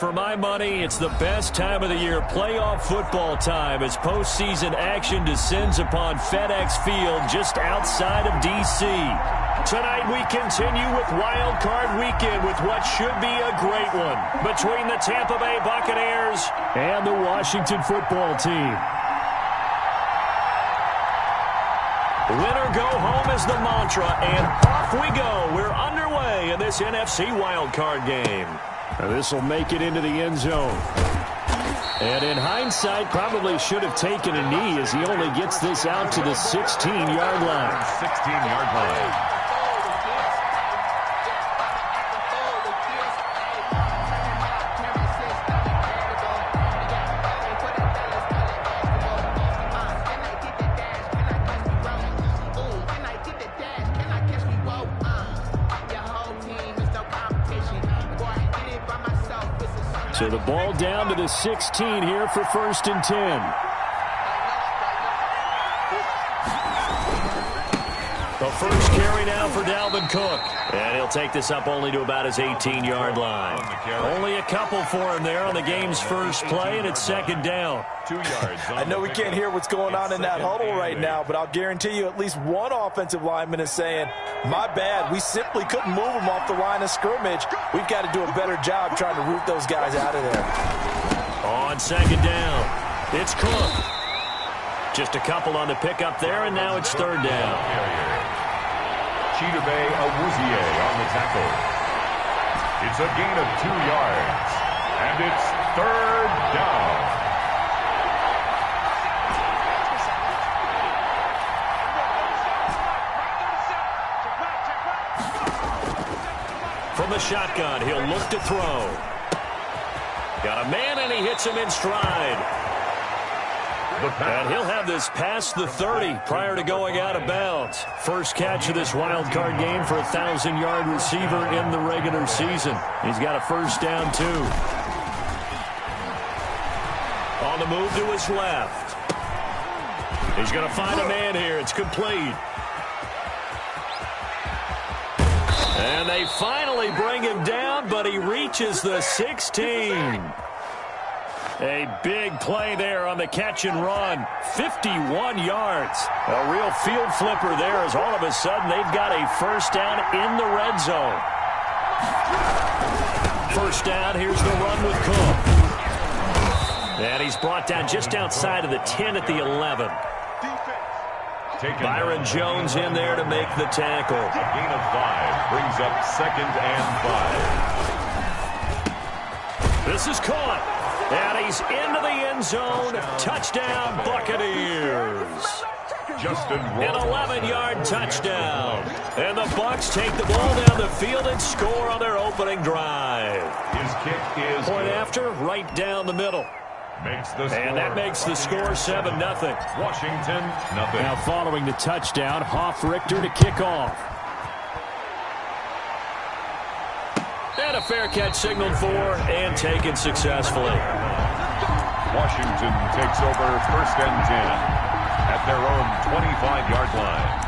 For my money, it's the best time of the year, playoff football time, as postseason action descends upon FedEx Field just outside of D.C. Tonight we continue with Wild Card Weekend with what should be a great one between the Tampa Bay Buccaneers and the Washington Football Team. Winner go home is the mantra, and off we go. We're underway in this NFC Wild Card game. This will make it into the end zone. And in hindsight, probably should have taken a knee as he only gets this out to the 16-yard line. 16-yard line. So the ball down to the 16 here for 1st and 10. The first carry now for Dalvin Cook. And he'll take this up only to about his 18-yard line. Only a couple for him there on the game's first play, and it's 2nd down. 2 yards. I know we can't hear what's going on in that huddle right now, but I'll guarantee you at least one offensive lineman is saying, my bad, we simply couldn't move them off the line of scrimmage. We've got to do a better job trying to root those guys out of there. On 2nd down, it's Cook. Just a couple on the pickup there, and now it's 3rd down. Chidobe Awuzie on the tackle. It's a gain of 2 yards, and it's 3rd down. From the shotgun, he'll look to throw. Got a man, and he hits him in stride. And he'll have this past the 30 prior to going out of bounds. First catch of this wild card game for a 1,000-yard receiver in the regular season. He's got a 1st down, too. On the move to his left. He's going to find a man here. It's complete. And they finally bring him down, but he reaches the 16. A big play there on the catch and run. 51 yards. A real field flipper there as all of a sudden they've got a 1st down in the red zone. 1st down, here's the run with Cook. And he's brought down just outside of the 10 at the 11. Byron Jones in there to make the tackle. A gain of 5 brings up 2nd and 5. This is caught. And he's into the end zone. Touchdown, Buccaneers. Justin An 11-yard touchdown. And the Bucs take the ball down the field and score on their opening drive. His kick is Point good. after, right down the middle. Makes the And that makes the score 7-0. Washington, nothing. Now following the touchdown, Hoff-Richter to kick off. And a fair catch signaled for and taken successfully. Washington takes over 1st and 10 at their own 25-yard line.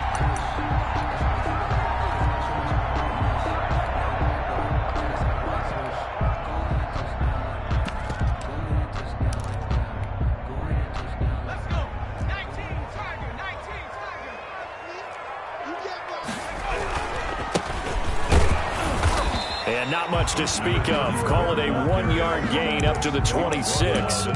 And not much to speak of. Call it a 1-yard gain up to the 26.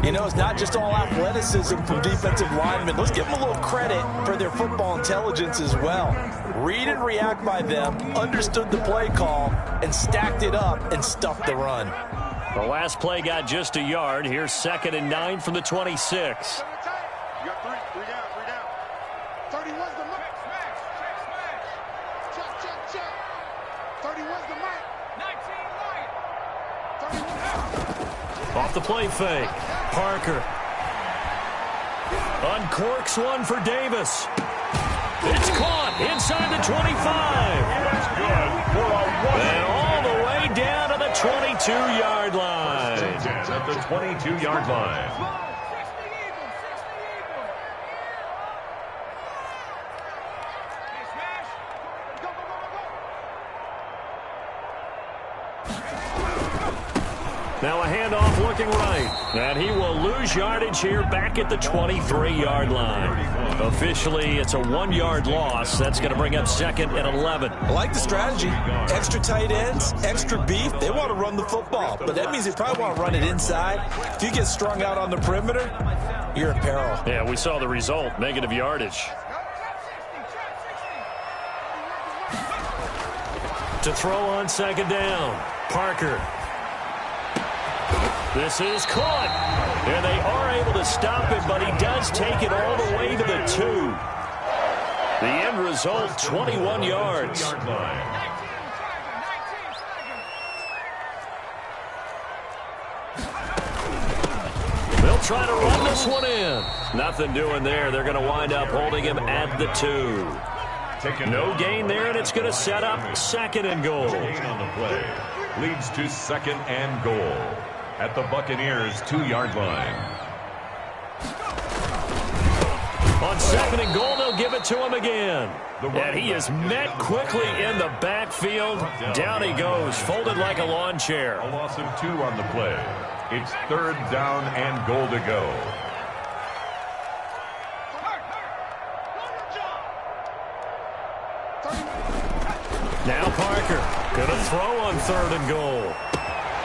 You know, it's not just all athleticism from defensive linemen. Let's give them a little credit for their football intelligence as well. Read and react by them, understood the play call, and stacked it up and stuffed the run. The last play got just a yard. Here's 2nd and 9 from the 26. You got 3 down. 31's the mark. Check. 31's the mark. 19 right. Off the play fake. Parker. Uncorks one for Davis. It's caught inside the 25. That's good for a And all the way down to the 22-yard line. at the 22-yard line. Now a handoff looking right. And he will lose yardage here back at the 23-yard line. Officially, it's a 1-yard loss. That's going to bring up 2nd and 11. I like the strategy. Extra tight ends, extra beef. They want to run the football, but that means they probably want to run it inside. If you get strung out on the perimeter, you're in peril. Yeah, we saw the result, negative yardage. To throw on 2nd down, Parker. This is caught. And they are able to stop it, but he does take it all the way to the 2. The end result, 21 yards. They'll try to run this one in. Nothing doing there. They're going to wind up holding him at the 2. No gain there, and it's going to set up 2nd and goal. Gain on the play leads to 2nd and goal at the Buccaneers' 2-yard line. On 2nd and goal, they'll give it to him again. And he is met quickly in the backfield. Down he goes, folded like a lawn chair. A loss of 2 on the play. It's 3rd down and goal to go. Now Parker going to throw on 3rd and goal.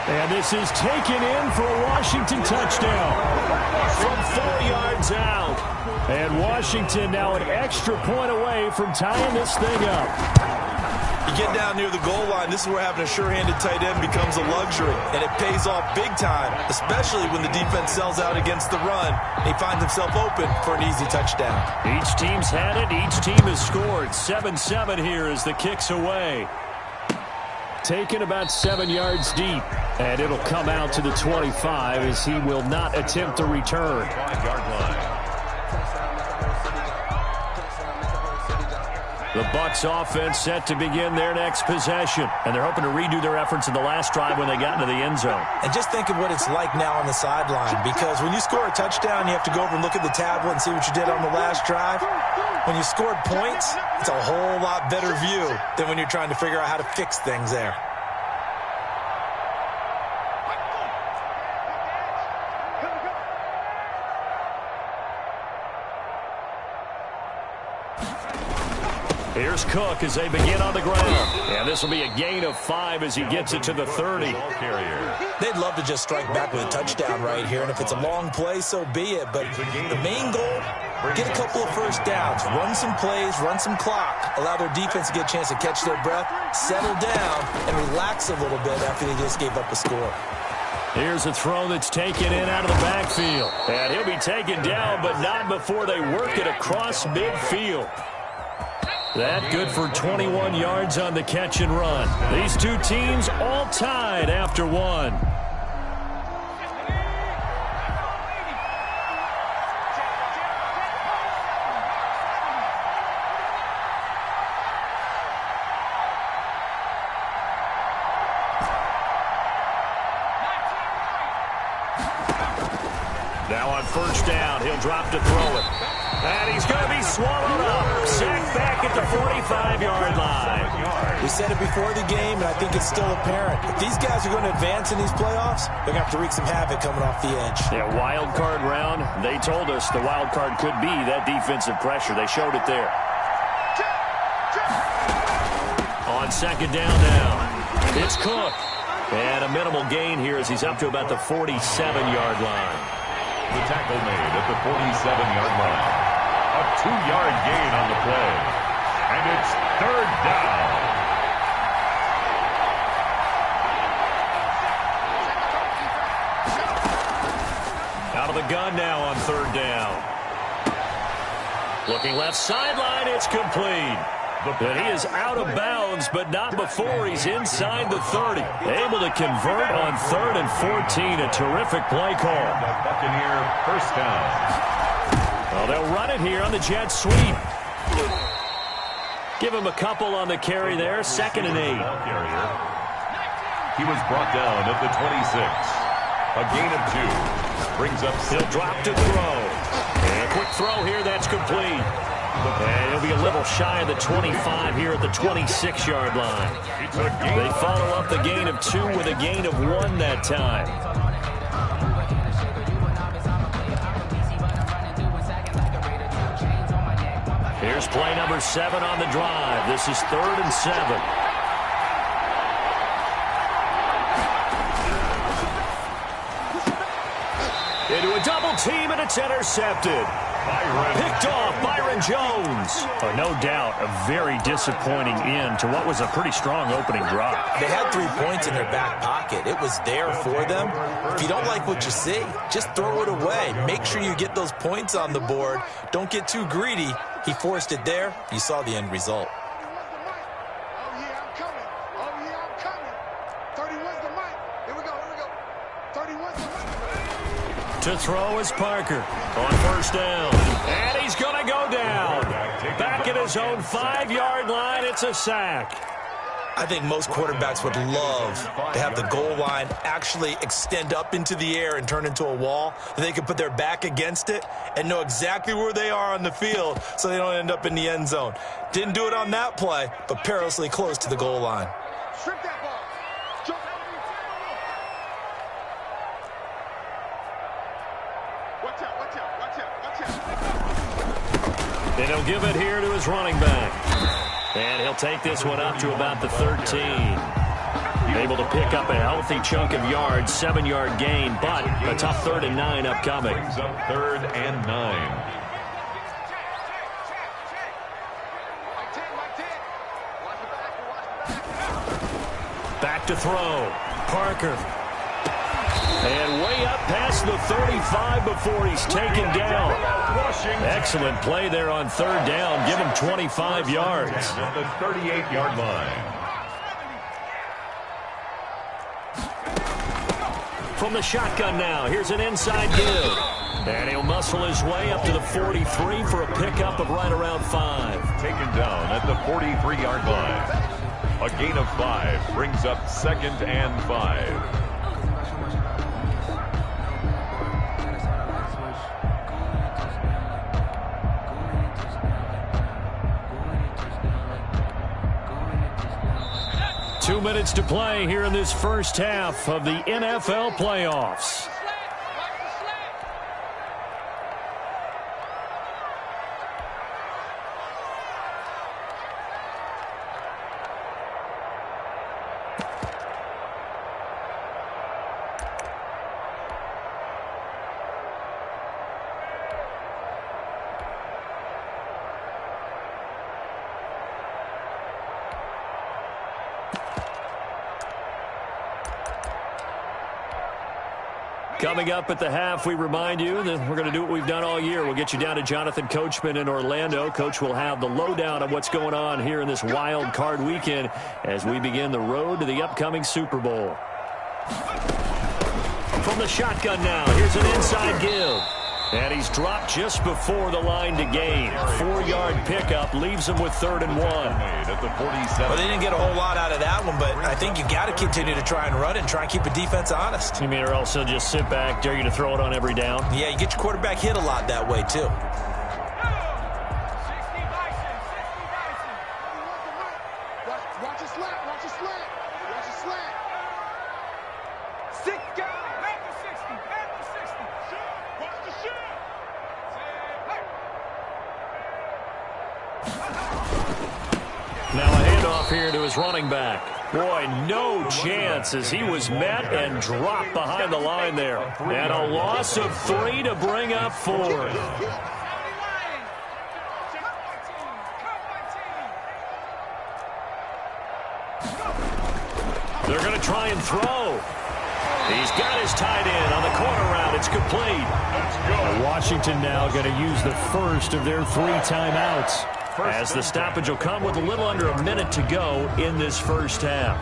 And this is taken in for a Washington touchdown from 4 yards out. And Washington now an extra point away from tying this thing up. You get down near the goal line, this is where having a sure-handed tight end becomes a luxury, and it pays off big time, especially when the defense sells out against the run, and he finds himself open for an easy touchdown. Each team's had it. Each team has scored. 7-7 here as the kick's away. Taken about 7 yards deep, and it'll come out to the 25 as he will not attempt to return. 5-yard line. The Bucs offense set to begin their next possession, and they're hoping to redo their efforts in the last drive when they got into the end zone. And just think of what it's like now on the sideline, because when you score a touchdown, you have to go over and look at the tablet and see what you did on the last drive. When you scored points, it's a whole lot better view than when you're trying to figure out how to fix things there. Here's Cook as they begin on the ground. And this will be a gain of 5 as he gets it to the 30. They'd love to just strike back with a touchdown right here, and if it's a long play, so be it. But the main goal, get a couple of first downs, run some plays, run some clock, allow their defense to get a chance to catch their breath, settle down, and relax a little bit after they just gave up a score. Here's a throw that's taken in out of the backfield. And he'll be taken down, but not before they work it across midfield. That good for 21 yards on the catch and run. These two teams all tied after one. Now on 1st down, he'll drop to throw it. And he's going to be swallowed up. Sacked back at the 45-yard line. We said it before the game, and I think it's still apparent. If these guys are going to advance in these playoffs, they're going to have to wreak some havoc coming off the edge. Yeah, wild card round. They told us the wild card could be that defensive pressure. They showed it there. On 2nd down now, it's Cook. And a minimal gain here as he's up to about the 47-yard line. The tackle made at the 47-yard line. A 2-yard gain on the play. And it's 3rd down. Out of the gun now on 3rd down. Looking left sideline, it's complete. But he is out of bounds, but not before he's inside the 30. Able to convert on 3rd and 14. A terrific play call. The Buccaneer 1st down. Well, they'll run it here on the jet sweep. Give him a couple on the carry there. 2nd and 8. He was brought down at the 26. A gain of 2. Brings up 6. He'll drop to throw. And a quick throw here that's complete. And he'll be a little shy of the 25 here at the 26-yard line. They follow up the gain of 2 with a gain of 1 that time. Here's play number 7 on the drive. This is 3rd and 7. Into a double team, and it's intercepted. Picked off Byron Jones. No doubt a very disappointing end to what was a pretty strong opening drive. They had 3 points in their back pocket. It was there for them. If you don't like what you see, just throw it away. Make sure you get those points on the board. Don't get too greedy. He forced it there. You saw the end result. To throw is Parker on 1st down. And he's going to go down. Back at his own 5-yard line, it's a sack. I think most quarterbacks would love to have the goal line actually extend up into the air and turn into a wall. They can put their back against it and know exactly where they are on the field so they don't end up in the end zone. Didn't do it on that play, but perilously close to the goal line. Strip that ball. Jump. Watch out, watch out, watch out, watch out. And he'll give it here to his running back. And he'll take this one up to about the 13. Able to pick up a healthy chunk of yards, 7-yard gain, but a tough 3rd and 9 upcoming. Brings up 3rd and 9. Back to throw. Parker. And way up past the 35 before he's taken down. Excellent play there on 3rd down. Give him 25 yards. At the 38-yard line. From the shotgun now, here's an inside give. And he'll muscle his way up to the 43 for a pickup of right around 5. Taken down at the 43-yard line. A gain of 5 brings up 2nd and 5. Two minutes to play here in this first half of the NFL playoffs. Coming up at the half, we remind you that we're going to do what we've done all year. We'll get you down to Jonathan Coachman in Orlando. Coach will have the lowdown of what's going on here in this wild card weekend as we begin the road to the upcoming Super Bowl. From the shotgun now, here's an inside give. And he's dropped just before the line to gain. 4-yard pickup leaves him with 3rd and 1. At the 47. Well, they didn't get a whole lot out of that one, but I think you got to continue to try and run it and try and keep the defense honest. You mean, or else he'll just sit back, dare you to throw it on every down? Yeah, you get your quarterback hit a lot that way, too. Watch your slant, watch your slant, watch your slant. 6 guys, back to 60, back to 60. Watch the shoot. Now a handoff here to his running back. Boy, no chance as he was met and dropped behind the line there. And a loss of 3 to bring up 4. They're going to try and throw. He's got his tight end on the corner route. It's complete. Washington now going to use the first of their 3 timeouts, as the stoppage will come with a little under a minute to go in this first half.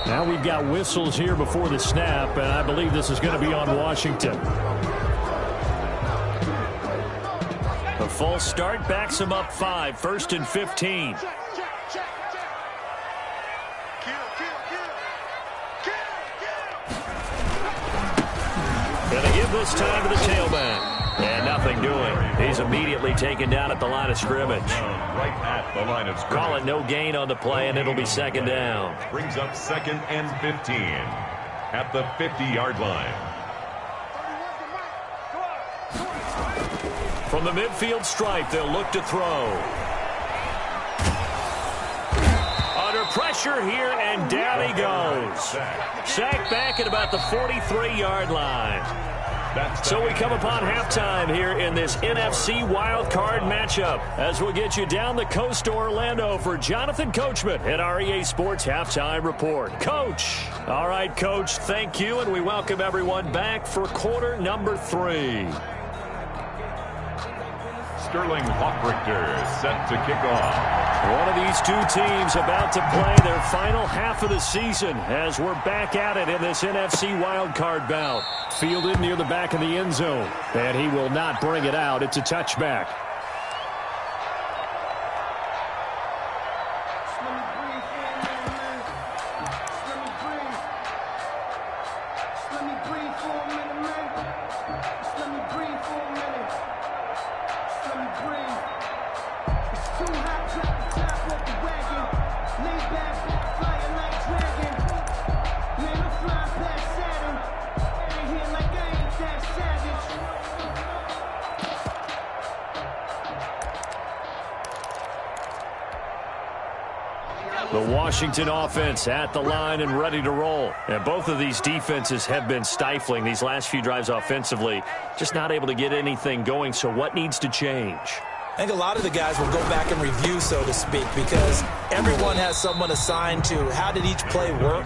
Now we've got whistles here before the snap, and I believe this is going to be on Washington. The false start backs him up 5, 1st and 15. Gonna give this time to the tailback. And nothing doing. He's immediately taken down at the line of scrimmage. Right at the line of scrimmage. Call it no gain on the play, and it'll be second down. Brings up 2nd and 15 at the 50-yard line. From the midfield stripe, they'll look to throw. Under pressure here, and down he goes. Sacked back at about the 43-yard line. So we come upon halftime here in this NFC wildcard matchup as we'll get you down the coast to Orlando for Jonathan Coachman at our EA Sports Halftime Report. Coach. All right, Coach, thank you, and we welcome everyone back for quarter number 3. Sterling Hawkrichter set to kick off. One of these two teams about to play their final half of the season as we're back at it in this NFC wildcard bout. Fielded near the back of the end zone, and he will not bring it out. It's a touchback. The Washington offense at the line and ready to roll. And both of these defenses have been stifling these last few drives offensively. Just not able to get anything going. So what needs to change? I think a lot of the guys will go back and review, so to speak, because everyone has someone assigned to how did each play work.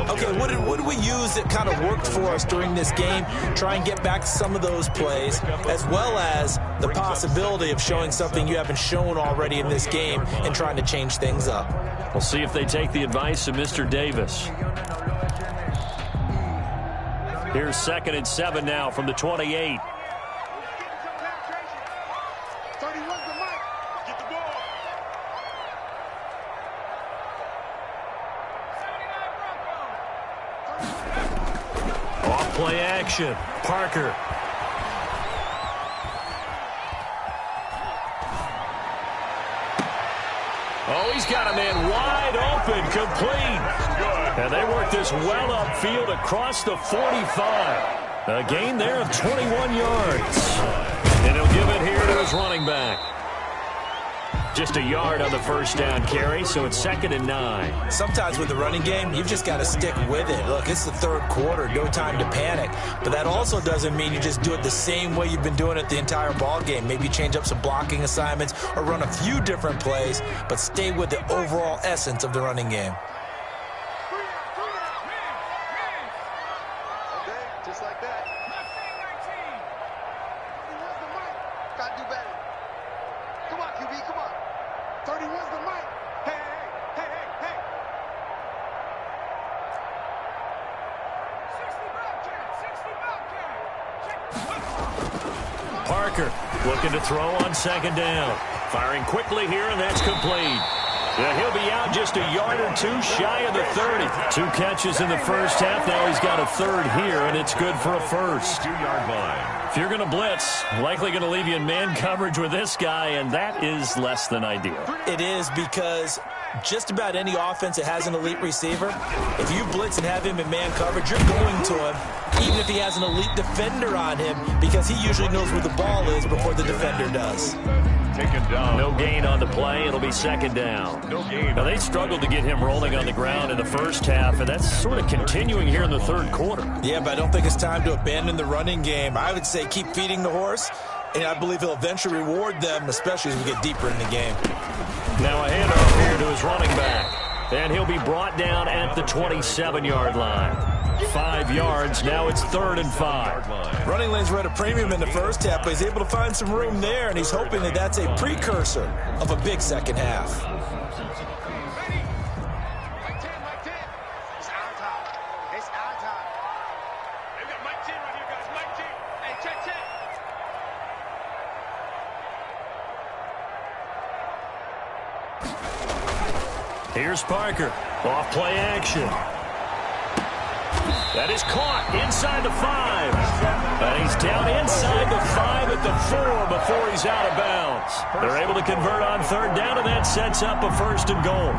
Okay, what did we use that kind of worked for us during this game? Try and get back to some of those plays, as well as the possibility of showing something you haven't shown already in this game and trying to change things up. We'll see if they take the advice of Mr. Davis. Here's 2nd and 7 now from the 28. Play action. Parker. Oh, he's got a man wide open, complete. And they work this well upfield across the 45. A gain there of 21 yards. And he'll give it here to his running back. Just a yard on the first down carry, so it's 2nd and 9. Sometimes with the running game, you've just got to stick with it. Look, it's the third quarter, no time to panic. But that also doesn't mean you just do it the same way you've been doing it the entire ball game. Maybe change up some blocking assignments or run a few different plays, but stay with the overall essence of the running game. Just like that. Got to do better. Come on, QB, come on. 31's the mic. Hey, hey, hey, hey, hey. 60 Bobcat. Parker looking to throw on 2nd down. Firing quickly here, and that's complete. Yeah, he'll be out just a yard or two shy of the 30. 2 catches in the first half. Now he's got a third here, and it's good for a first. 2-yard line. If you're going to blitz, likely going to leave you in man coverage with this guy, and that is less than ideal. It is, because just about any offense that has an elite receiver, if you blitz and have him in man coverage, you're going to him, even if he has an elite defender on him, because he usually knows where the ball is before the defender does. Taken down. No gain on the play. It'll be 2nd down. No gain. Now, they struggled to get him rolling on the ground in the first half, and that's sort of continuing here in the third quarter. Yeah, but I don't think it's time to abandon the running game. I would say keep feeding the horse, and I believe he'll eventually reward them, especially as we get deeper in the game. Now a handoff here to his running back, and he'll be brought down at the 27-yard line. 5 yards. Now it's 3rd and 5. Running lanes were at a premium in the first half, but he's able to find some room there, and he's hoping that that's a precursor of a big second half. Ready? Mike 10, Mike 10. It's our time. It's our time. They've got Mike 10 right here, guys. Mike 10. Hey, check. Here's Parker. Off play action. That is caught inside the 5. And he's down inside the 5 at the 4 before he's out of bounds. They're able to convert on third down, and that sets up a 1st and goal.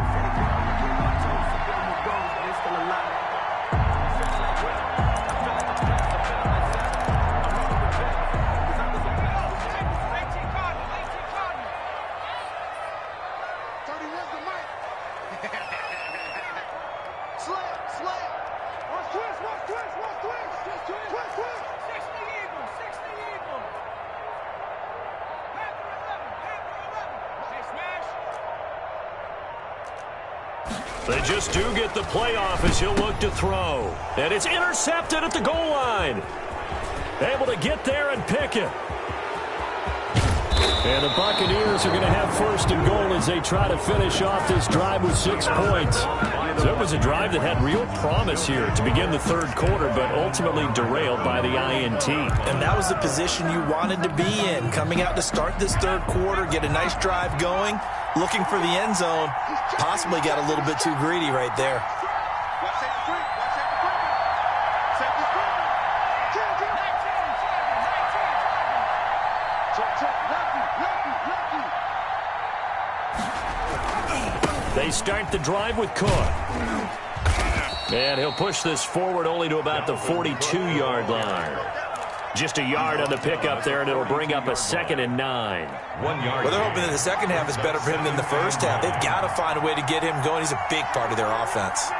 They just do get the playoff as he'll look to throw. And it's intercepted at the goal line. Able to get there and pick it. And the Buccaneers are going to have 1st and goal as they try to finish off this drive with 6 points. So it was a drive that had real promise here to begin the 3rd quarter, but ultimately derailed by the INT. And that was the position you wanted to be in. Coming out to start this 3rd quarter, get a nice drive going, looking for the end zone. Possibly got a little bit too greedy right there. They start the drive with Cook. And he'll push this forward only to about the 42-yard line. Just a yard on the pickup there, and it'll bring up a 2nd and 9. 1 yard. Well, they're hoping that the second half is better for him than the first half. They've got to find a way to get him going. He's a big part of their offense.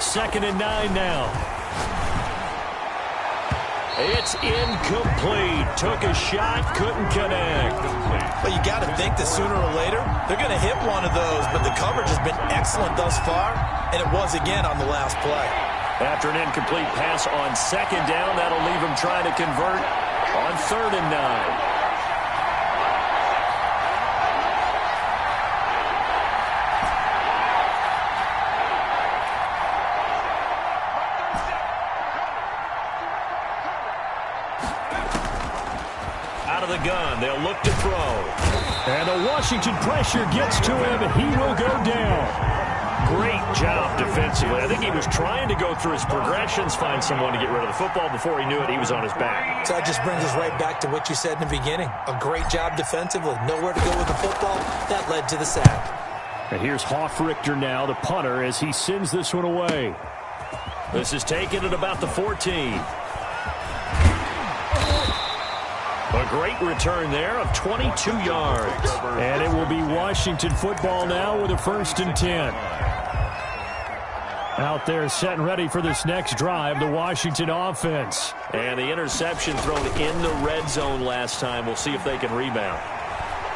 Second and 9 now. It's incomplete. Took a shot, couldn't connect. But you got to think that sooner or later, they're going to hit one of those. But the coverage has been excellent thus far, and it was again on the last play. After an incomplete pass on 2nd down, that'll leave him trying to convert on 3rd and 9. The gun. They'll look to throw. And the Washington pressure gets to him, and he will go down. Great job defensively. I think he was trying to go through his progressions, find someone to get rid of the football. Before he knew it, he was on his back. So that just brings us right back to what you said in the beginning. A great job defensively. Nowhere to go with the football. That led to the sack. And here's Hoffrichter now, the punter, as he sends this one away. This is taken at about the 14. A great return there of 22 yards. And it will be Washington football now with a 1st and 10. Out there set and ready for this next drive, the Washington offense. And the interception thrown in the red zone last time. We'll see if they can rebound.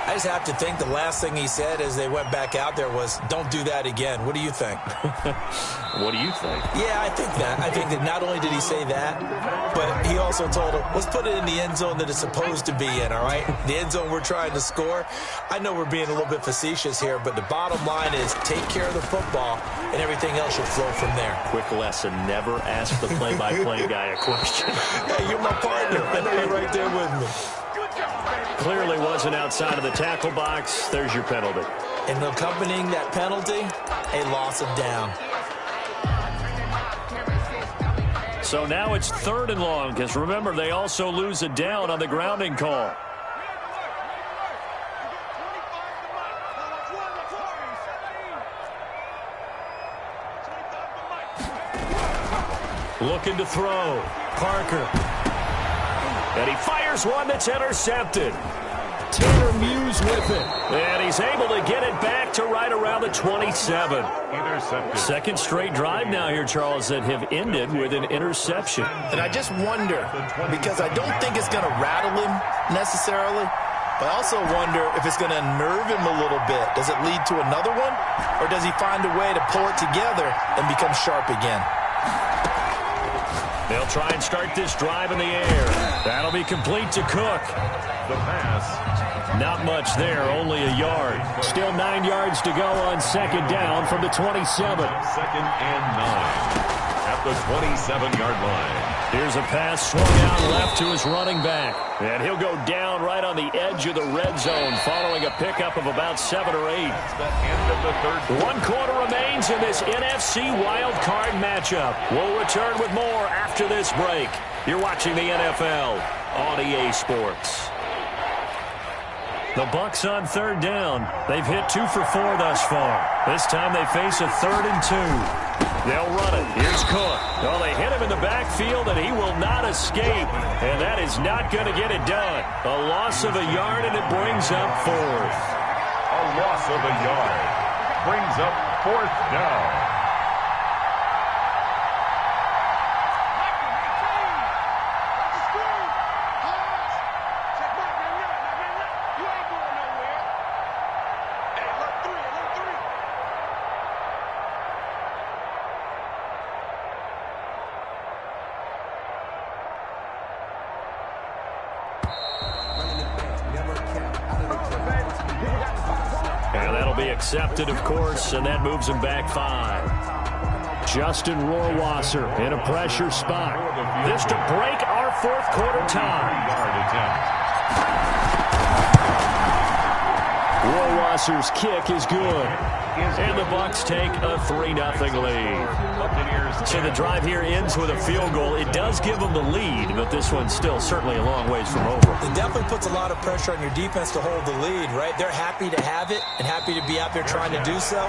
I just have to think the last thing he said as they went back out there was, don't do that again. What do you think? What do you think? Yeah, I think that. I think that not only did he say that, but he also told him, let's put it in the end zone that it's supposed to be in, all right? The end zone we're trying to score. I know we're being a little bit facetious here, but the bottom line is take care of the football, and everything else should flow from there. Quick lesson, never ask the play-by-play guy a question. Hey, you're my partner. I know you're right there with me. Clearly wasn't outside of the tackle box. There's your penalty. And accompanying that penalty, a loss of down. So now it's 3rd and long, because remember, they also lose a down on the grounding call. Looking to throw. Parker. And he fires one that's intercepted. Tanner Muse with it. And he's able to get it back to right around the 27. Intercepted. 2nd straight drive now here, Charles, that have ended with an interception. And I just wonder, because I don't think it's going to rattle him necessarily, but I also wonder if it's going to unnerve him a little bit. Does it lead to another one? Or does he find a way to pull it together and become sharp again? They'll try and start this drive in the air. That'll be complete to Cook. The pass. Not much there, only a yard. Still 9 yards to go on 2nd down from the 27. 2nd and 9 at the 27-yard line. Here's a pass swung out left to his running back. And he'll go down right on the edge of the red zone following a pickup of about 7 or 8. That's the end of the third. 1 quarter remains in this NFC wild card matchup. We'll return with more after this break. You're watching the NFL on EA Sports. The Bucs on 3rd down. They've hit 2 for 4 thus far. This time they face a 3rd and 2. They'll run it. Here's Cook. Well, they hit him in the backfield, and he will not escape. And that is not going to get it done. A loss of a yard, and it brings up 4th. A loss of a yard brings up 4th down. And that'll be accepted, of course, and that moves him back 5. Justin Rohrwasser in a pressure spot. This to break our 4th quarter tie. Rohrwasser's kick is good. And the Bucs take a 3-0 lead. So the drive here ends with a field goal. It does give them the lead, but this one's still certainly a long ways from over. It definitely puts a lot of pressure on your defense to hold the lead, right? They're happy to have it and happy to be out there trying to do so.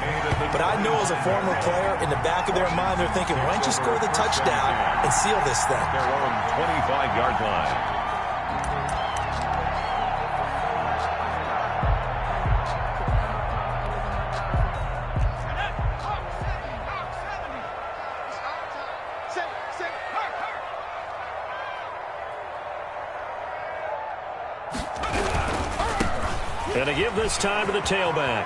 But I know as a former player, in the back of their mind, they're thinking, why don't you score the touchdown and seal this thing? Their own 25-yard line. And to give this time to the tailback.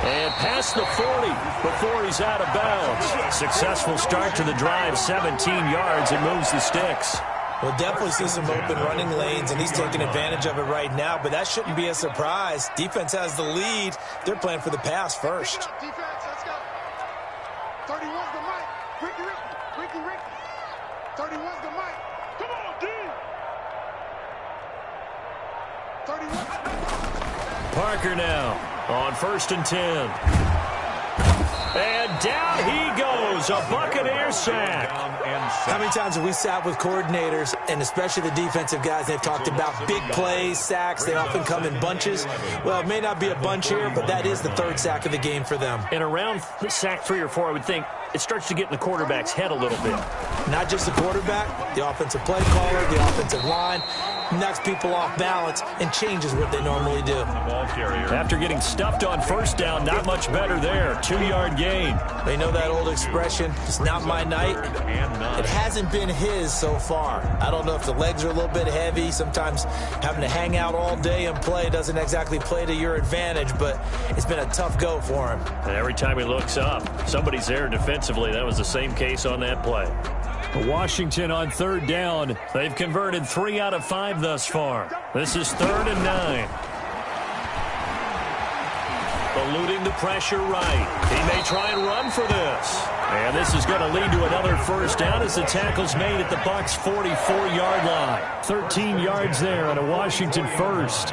And past the 40 before he's out of bounds. Successful start to the drive, 17 yards, and moves the sticks. We'll definitely see some open running lanes, and he's taking advantage of it right now, but that shouldn't be a surprise. Defense has the lead. They're playing for the pass first. Defense, let's go. 31's the mic. Ricky. 31's the mic. Come on, D. 31. Parker now on 1st and 10. And down he goes, a Buccaneer sack. How many times have we sat with coordinators, and especially the defensive guys, they've talked about big plays, sacks. They often come in bunches. Well, it may not be a bunch here, but that is the 3rd sack of the game for them. And around sack 3 or 4, I would think it starts to get in the quarterback's head a little bit. Not just the quarterback, the offensive play caller, the offensive line, knocks people off balance and changes what they normally do. After getting stuffed on 1st down, not much better there. 2-yard gain. They know that old expression, it's not my night. It hasn't been his so far. I don't know if the legs are a little bit heavy. Sometimes having to hang out all day and play doesn't exactly play to your advantage, but it's been a tough go for him. And every time he looks up, somebody's there defensively. That was the same case on that play. Washington on 3rd down. They've converted 3 out of 5 thus far. This is 3rd and 9. Eluding the pressure right. He may try and run for this. And this is going to lead to another 1st down as the tackle's made at the Bucs' 44-yard line. 13 yards there on a Washington 1st.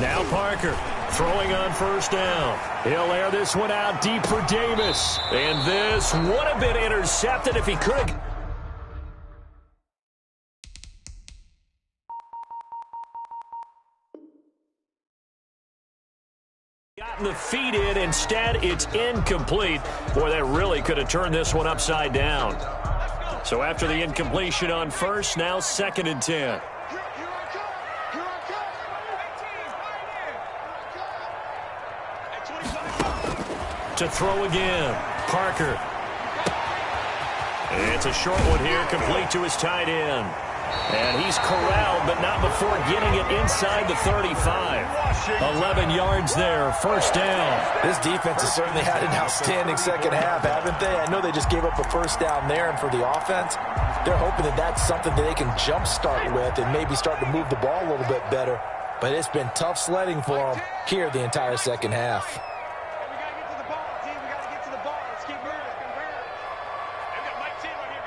Now Parker throwing on 1st down. He'll air this one out deep for Davis. And this would have been intercepted if he could have. Gotten the feet in. Instead, it's incomplete. Boy, that really could have turned this one upside down. So after the incompletion on 1st, now 2nd and 10. To throw again, Parker. And it's a short one here, complete to his tight end. And he's corralled, but not before getting it inside the 35. 11 yards there, first down. This defense has certainly had an outstanding second half, haven't they? I know they just gave up a first down there, and for the offense, they're hoping that that's something that they can jumpstart with and maybe start to move the ball a little bit better. But it's been tough sledding for them here the entire second half. We got to get to the ball, team. We got to get to the ball. Let's keep moving. They've got Mike 10 right here,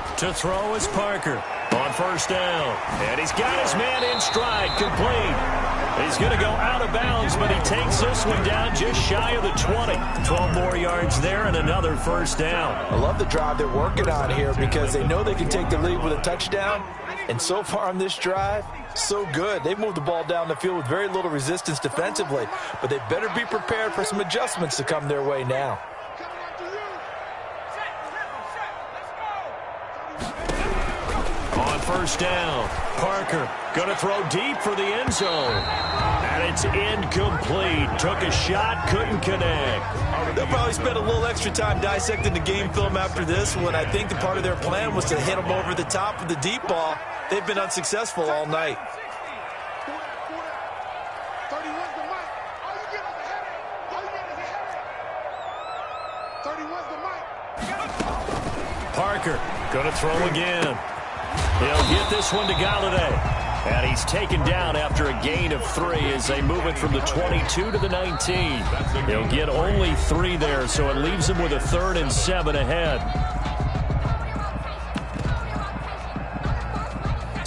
guys. To throw is Parker on first down. And he's got his man in stride, complete. He's going to go out of bounds, but he takes this one down just shy of the 20. 12 more yards there and another first down. I love the drive they're working on here because they know they can take the lead with a touchdown. And so far on this drive, so good. They've moved the ball down the field with very little resistance defensively, but they better be prepared for some adjustments to come their way now. On first down, Parker going to throw deep for the end zone. And it's incomplete. Took a shot, couldn't connect. They'll probably spend a little extra time dissecting the game film after this one. I think the part of their plan was to hit them over the top of the deep ball. They've been unsuccessful all night. 31's the mic. All you get is a headache. All you get is a headache. 31's the mic. Parker going to throw again. He'll get this one to Galladay. And he's taken down after a gain of 3 as they move it from the 22 to the 19. He'll get only 3 there, so it leaves him with a 3rd and 7 ahead.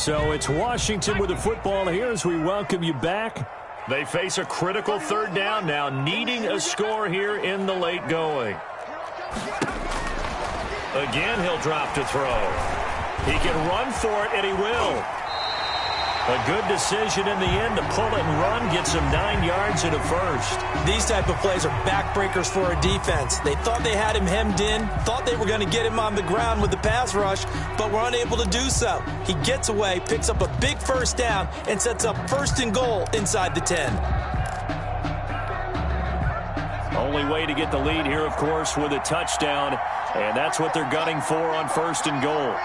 So it's Washington with the football here as we welcome you back. They face a critical 3rd down now, needing a score here in the late going. Again, he'll drop to throw. He can run for it, and he will. A good decision in the end to pull it and run, gets him 9 yards and a first. These type of plays are backbreakers for a defense. They thought they had him hemmed in, thought they were going to get him on the ground with the pass rush, but were unable to do so. He gets away, picks up a big first down, and sets up 1st and goal inside the 10. Only way to get the lead here, of course, with a touchdown, and that's what they're gunning for on 1st and goal.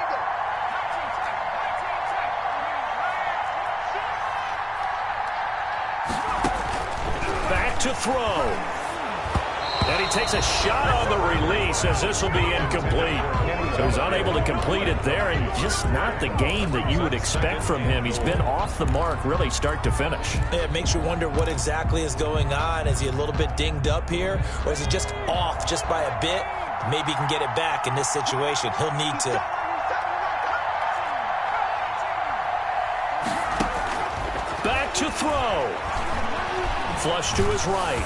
To throw. And he takes a shot on the release as this will be incomplete. So he's unable to complete it there, and just not the game that you would expect from him. He's been off the mark really start to finish. It makes you wonder what exactly is going on. Is he a little bit dinged up here, or is he just off just by a bit? Maybe he can get it back in this situation. He'll need to. Back to throw. Flush to his right.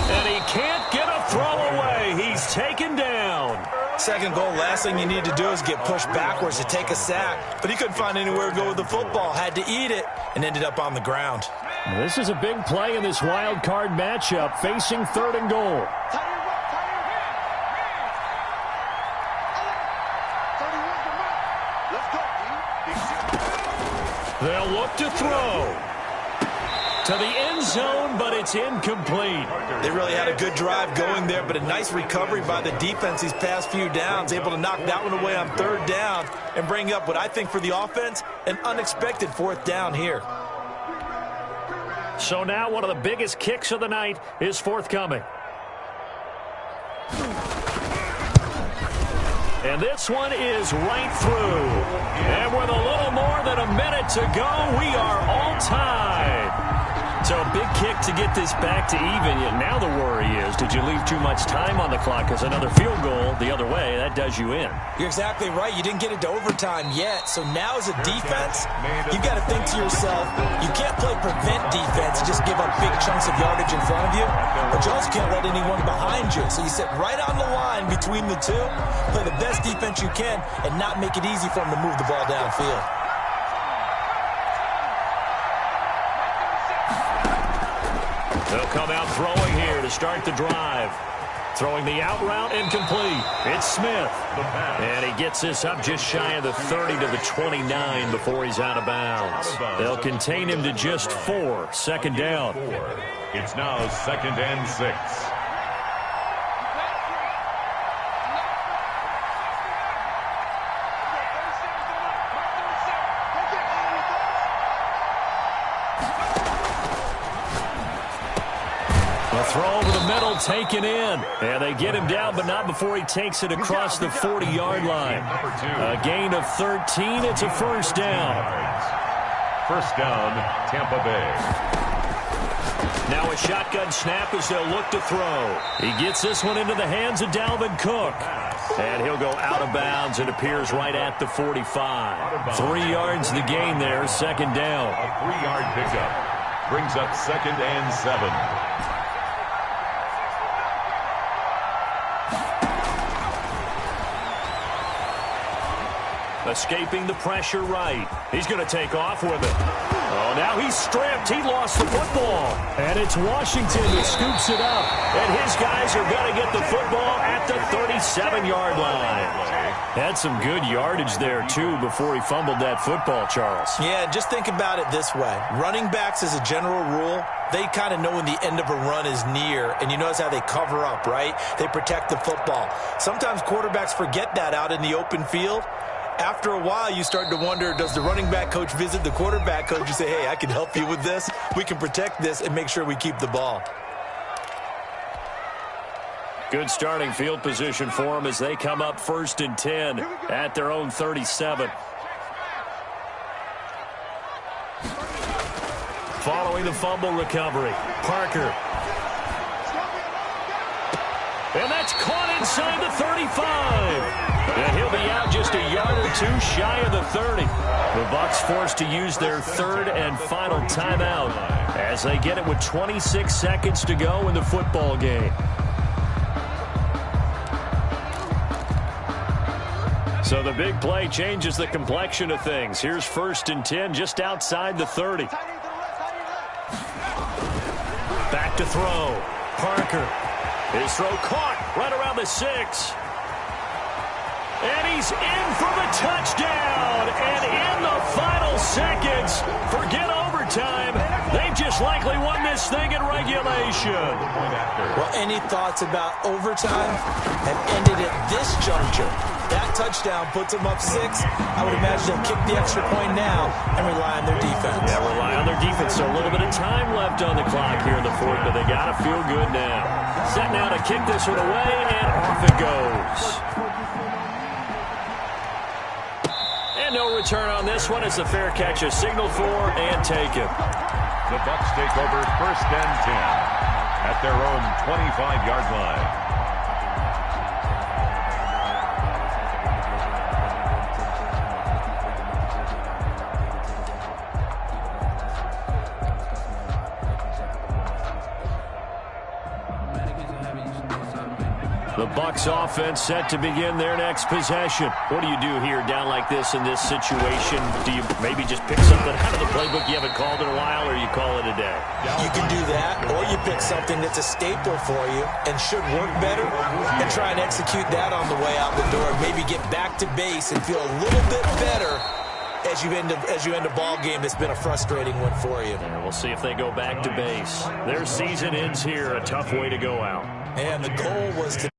And he can't get a throw away. He's taken down. 2nd goal, last thing you need to do is get pushed backwards to take a sack. But he couldn't find anywhere to go with the football. Had to eat it and ended up on the ground. This is a big play in this wild card matchup, facing 3rd and goal. They'll look to throw. To the end zone, but it's incomplete. They really had a good drive going there, but a nice recovery by the defense these past few downs, able to knock that one away on 3rd down and bring up what I think for the offense, an unexpected 4th down here. So now one of the biggest kicks of the night is forthcoming. And this one is right through. And with a little more than a minute to go, we are all tied. So a big kick to get this back to even. Yet now the worry is, did you leave too much time on the clock? Because another field goal the other way, that does you in. You're exactly right. You didn't get it to overtime yet. So now as a defense, you've got to think to yourself, you can't play prevent defense and just give up big chunks of yardage in front of you. But you also can't let anyone behind you. So you sit right on the line between the two, play the best defense you can, and not make it easy for them to move the ball downfield. They'll come out throwing here to start the drive. Throwing the out route incomplete. It's Smith. And he gets this up just shy of the 30 to the 29 before he's out of bounds. They'll contain him to just 4. 2nd down. It's now 2nd and 6. throw over the middle, taken in. And they get him down, but not before he takes it across the 40-yard line. A gain of 13. It's a first down. First down, Tampa Bay. Now a shotgun snap as they'll look to throw. He gets this one into the hands of Dalvin Cook. And he'll go out of bounds. It appears right at the 45. 3 yards the gain there, second down. A 3-yard pickup brings up 2nd and 7. Escaping the pressure right. He's going to take off with it. Oh, now he's stripped. He lost the football. And it's Washington who scoops it up. And his guys are going to get the football at the 37-yard line. Had some good yardage there, too, before he fumbled that football, Charles. Yeah, just think about it this way. Running backs, as a general rule, they kind of know when the end of a run is near, and you notice how they cover up, right? They protect the football. Sometimes quarterbacks forget that out in the open field. After a while, you start to wonder, does the running back coach visit the quarterback coach and say, hey, I can help you with this. We can protect this and make sure we keep the ball. Good starting field position for them as they come up 1st and 10 at their own 37. Following the fumble recovery, Parker. And that's caught inside the 35. And he'll be out just a yard or two shy of the 30. The Bucs forced to use their 3rd and final timeout as they get it with 26 seconds to go in the football game. So the big play changes the complexion of things. Here's 1st and 10 just outside the 30. Back to throw. Parker. His throw caught right around the 6. And he's in for the touchdown. And in the final seconds, forget overtime. They've just likely won this thing in regulation. Well, any thoughts about overtime have ended at this juncture. That touchdown puts them up 6. I would imagine they'll kick the extra point now and rely on their defense. Yeah, rely on their defense. So a little bit of time left on the clock here in the 4th, but they got to feel good now. Set now to kick this one away, and off it goes. And no return on this one. It's a fair catch, a signal for, and taken. The Bucs take over 1st and 10 at their own 25-yard line. The Bucs offense set to begin their next possession. What do you do here down like this in this situation? Do you maybe just pick something out of the playbook you haven't called in a while, or you call it a day? You can do that, or you pick something that's a staple for you and should work better and try and execute that on the way out the door. Maybe get back to base and feel a little bit better as you end a ball game that's been a frustrating one for you. Yeah, we'll see if they go back to base. Their season ends here. A tough way to go out. And the goal was to